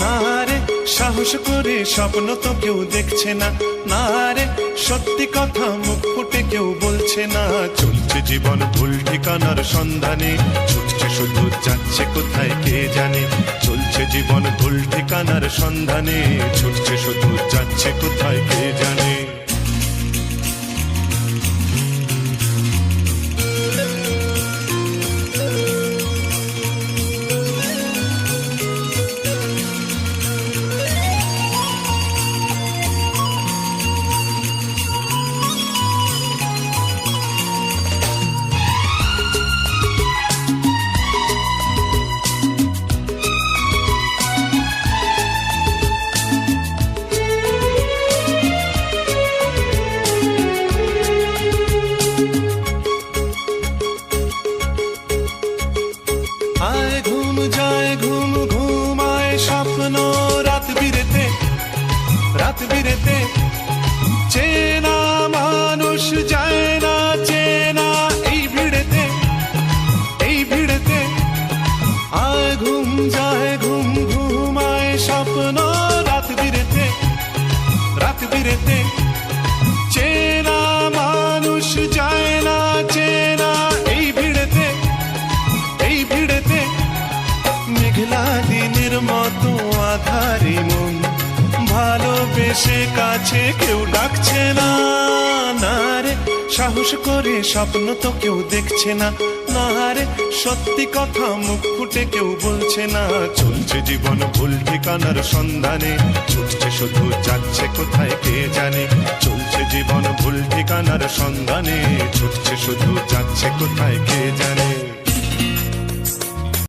না রে সাহস করে স্বপ্ন তো কেউ দেখছে না, না রে সত্যি কথা মুখ ফুটে কেউ বলছে না। চলছে জীবন ভুল ঠিকানার সন্ধানে, ছুটছে শুধু যাচ্ছে কোথায় কে জানে। চলছে জীবন ভুল ঠিকানার সন্ধানে, ছুটছে শুধু যাচ্ছে কোথায় কে জানে। আয় ঘুম যায় ঘুম ঘুমায় স্বপ্ন রাত বিরেতে, রাত বিরেতে চেনা মানুষ যায় না চেনা এই ভিড়েতে, এই ভিড়েতে। আয় ঘুম যায় ঘুম ঘুমায় স্বপ্ন রাত বিরেতে, রাত বিরেতে চেনা মানুষ যায় না চেনা এই ভিড়েতে, এই ভিড়েতে। মেঘলা দিনের মতো আধারি মন ভালোবেসে কাছে কেউ ডাকছে না, না রে সাহস করে স্বপ্ন তো কেউ দেখছে না, না রে সত্যি কথা মুখ ফুটে কেউ বলছে না। চলছে জীবন ভুল ঠিকানার সন্ধানে, ছুটছে শুধু যাচ্ছে কোথায় কে জানে। চলছে জীবন ভুল ঠিকানার সন্ধানে, ছুটছে শুধু যাচ্ছে কোথায় কে জানে।